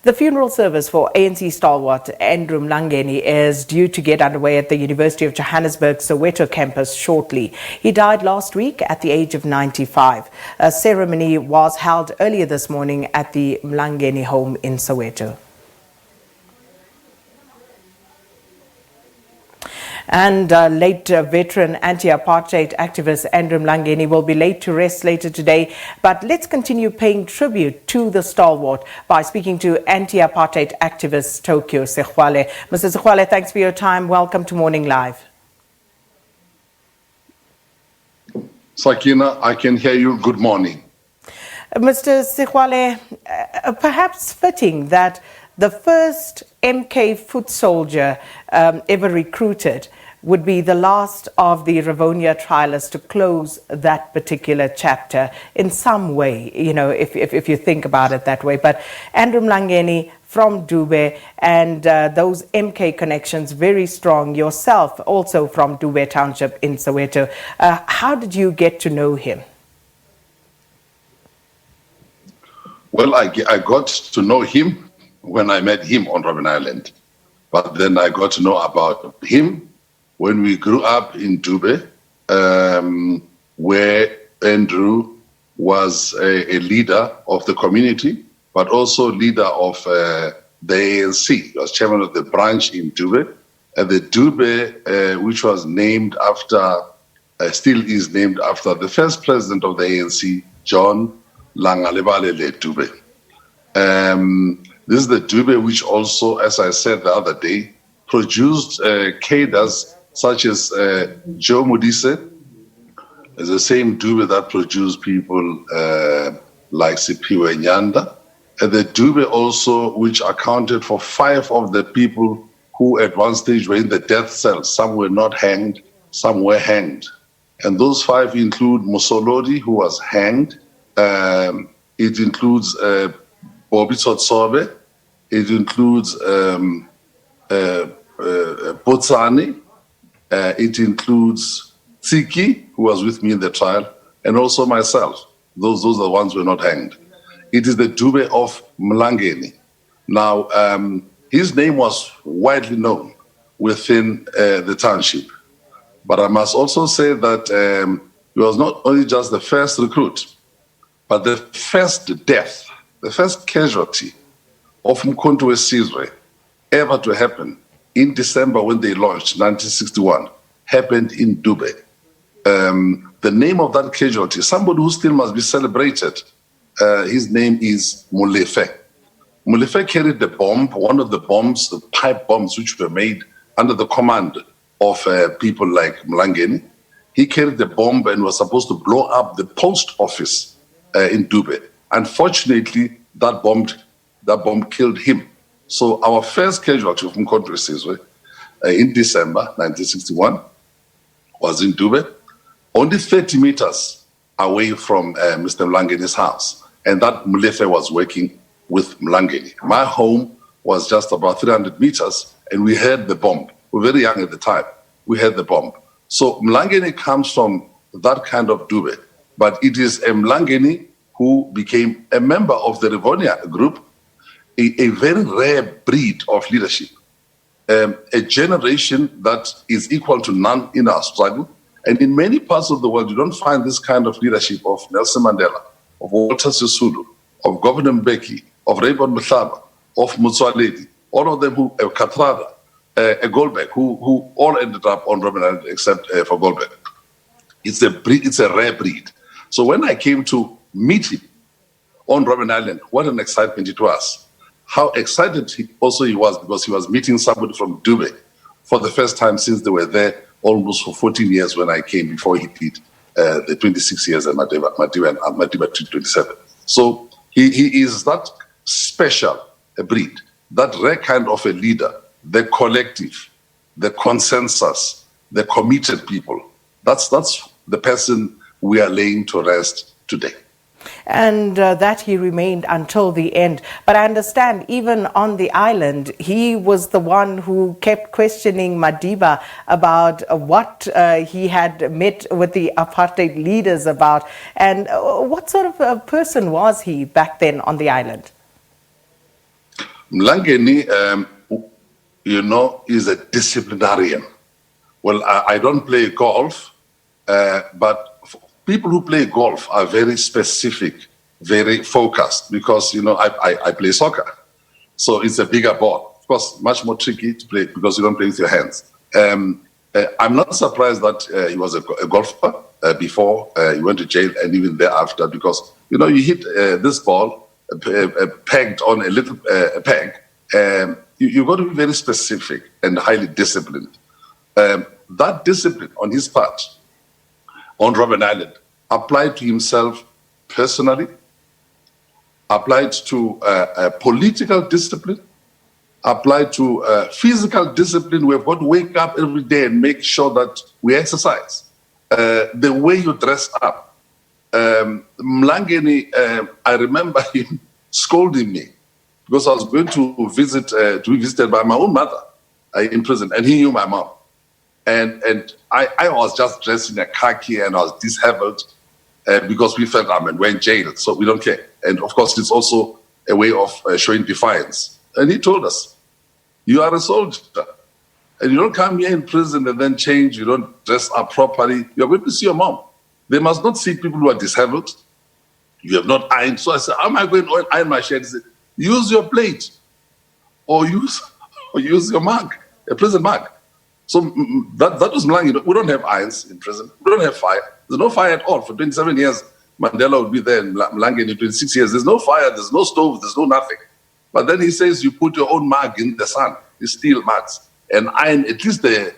The funeral service for ANC stalwart Andrew Mlangeni is due to get underway at the University of Johannesburg Soweto campus shortly. He died last week at the age of 95. A ceremony was held earlier this morning at the Mlangeni home in Soweto. And late veteran anti-apartheid activist Andrew Mlangeni will be laid to rest later today. But let's continue paying tribute to the stalwart by speaking to Anti-Apartheid Activist Tokyo Sexwale. Mr. Sexwale, thanks for your time. Welcome to Morning Live. Sakina, I can hear you. Good morning. Mr. Sexwale, perhaps fitting that the first MK foot soldier ever recruited would be the last of the Rivonia trialists to close that particular chapter in some way, you know, if you think about it that way. But Andrew Mlangeni from Dube and those MK connections very strong, yourself also from Dube Township in Soweto. How did you get to know him? Well, I got to know him when I met him on Robben Island. But then I got to know about him when we grew up in Dube, where Andrew was a leader of the community, but also leader of the ANC. He was chairman of the branch in Dube. The Dube, which was named after, still is named after the first president of the ANC, John Langalebalele Dube. This is the Dube which also, as I said the other day, produced cadres such as Joe Modise. It's the same Dube that produced people like Siphiwe Nyanda. And the Dube also which accounted for 5 of the people who at one stage were in the death cell. Some were not hanged, some were hanged. And those 5 include Musolodi, who was hanged. It includes Bobby Tsotsobe. It includes Botsani. It includes Tsiki, who was with me in the trial, and also myself. Those are the ones who were not hanged. It is the Dube of Mlangeni. Now, his name was widely known within the township. But I must also say that he was not only just the first recruit, but the first death, the first casualty of Mkhonto Wesizwe ever to happen in December when they launched, 1961, happened in Dube. The name of that casualty, somebody who still must be celebrated, his name is Molefe. Molefe carried the bomb, one of the bombs, the pipe bombs which were made under the command of people like Mlangeni. He carried the bomb and was supposed to blow up the post office in Dube. Unfortunately, that bomb killed him. So our first casualty of Mkhonto Wesizwe in December 1961 was in Dube, only 30 meters away from Mr. Mlangeni's house. And that Molefe was working with Mlangeni. My home was just about 300 meters, and we heard the bomb. We were very young at the time. We heard the bomb. So Mlangeni comes from that kind of Dube, but it is a Mlangeni who became a member of the Rivonia group, a very rare breed of leadership, a generation that is equal to none in our struggle. And in many parts of the world, you don't find this kind of leadership of Nelson Mandela, of Walter Sisulu, of Governor Mbeki, of Raymond Mhlaba, of Motsoaledi, all of them who, Katrada, Goldberg, who all ended up on Robben Island except for Goldberg. It's a rare breed. So when I came to meet him on Robben Island, what an excitement it was. How excited he was because he was meeting somebody from Dube for the first time since they were there almost for 14 years when I came before he did the 26 years at Madiba 27. So he is that special a breed, that rare kind of a leader, the collective, the consensus, the committed people. That's the person we are laying to rest today. And that he remained until the end. But I understand even on the island, he was the one who kept questioning Madiba about what he had met with the apartheid leaders about. And what sort of a person was he back then on the island? Mlangeni, is a disciplinarian. Well, I don't play golf, but people who play golf are very specific, very focused, because, I play soccer. So it's a bigger ball. Of course, much more tricky to play because you don't play with your hands. I'm not surprised that he was a golfer before he went to jail and even thereafter, because, you hit this ball pegged on a little peg. You've got to be very specific and highly disciplined. That discipline on his part on Robben Island applied to himself personally, applied to political discipline, applied to physical discipline. We've got to wake up every day and make sure that we exercise. The way you dress up. Mlangeni, I remember him scolding me because I was going to be visited by my own mother in prison, and he knew my mom. And I was just dressed in a khaki and I was disheveled because we felt we're in jail, so we don't care. And of course, it's also a way of showing defiance. And he told us, you are a soldier, and you don't come here in prison and then change, you don't dress up properly. You're going to see your mom. They must not see people who are disheveled. You have not ironed. So I said, how am I going to iron my shirt? He said, use your plate or use your mug, a prison mug. So that was Mlangeni. We don't have irons in prison. We don't have fire. There's no fire at all. For 27 years, Mandela would be there, and Mlangeni 26 years. There's no fire, there's no stove, there's no nothing. But then he says you put your own mug in the sun, you steel mugs, and iron at least the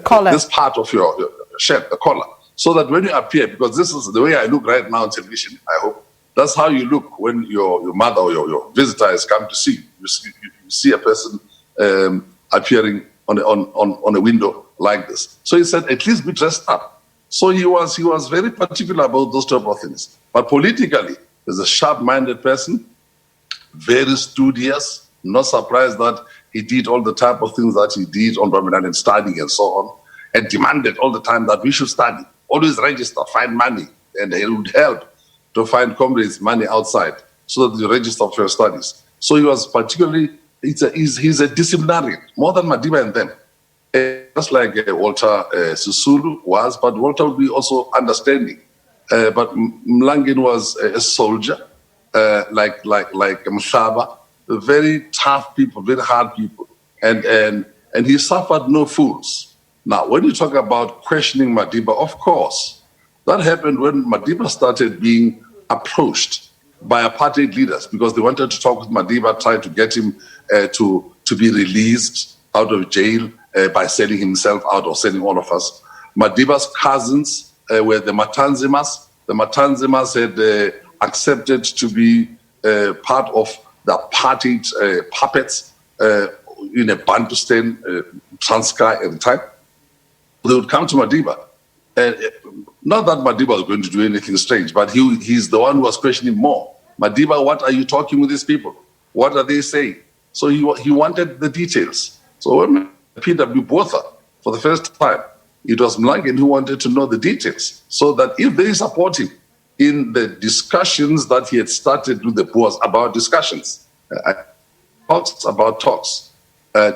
collar. This part of your shirt, the collar, so that when you appear, because this is the way I look right now on television, I hope, that's how you look when your mother or your visitor has come to see you. You see a person appearing on a window like this. So he said, at least be dressed up. So he was very particular about those type of things. But politically, he's a sharp-minded person, very studious, not surprised that he did all the type of things that he did on Robben Island, studying and so on, and demanded all the time that we should study, always register, find money, and he would help to find comrades money outside so that you register for your studies. So he was particularly, he's a disciplinarian, more than Madiba and them. Just like Walter Sisulu was, but Walter would be also understanding. But Mlangeni was a soldier, like Mhlaba, very tough people, very hard people, and he suffered no fools. Now, when you talk about questioning Madiba, of course, that happened when Madiba started being approached by apartheid leaders because they wanted to talk with Madiba, try to get him to be released out of jail by selling himself out or selling all of us. Madiba's cousins were the Matanzimas. The Matanzimas had accepted to be part of the apartheid puppets in a Bantustan, Transkei at the time. They would come to Madiba. Not that Madiba was going to do anything strange, but he's the one who was questioning more. Madiba, what are you talking with these people? What are they saying? So he wanted the details. So when PW Botha, for the first time, it was Mlangeni who wanted to know the details so that if they support him in the discussions that he had started with the Boers about discussions, talks about talks,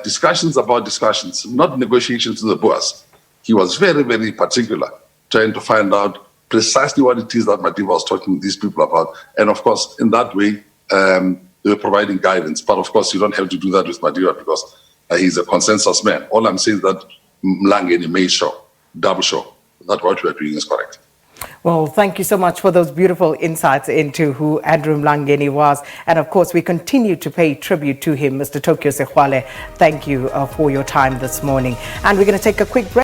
discussions about discussions, not negotiations with the Boers. He was very, very particular, trying to find out precisely what it is that Madiba was talking to these people about. And of course, in that way, they were providing guidance. But of course, you don't have to do that with Madiba because he's a consensus man. All I'm saying is that Mlangeni made sure, double sure, that what we are doing is correct. Well, thank you so much for those beautiful insights into who Andrew Mlangeni was. And of course, we continue to pay tribute to him, Mr. Tokyo Sexwale. Thank you for your time this morning. And we're going to take a quick break.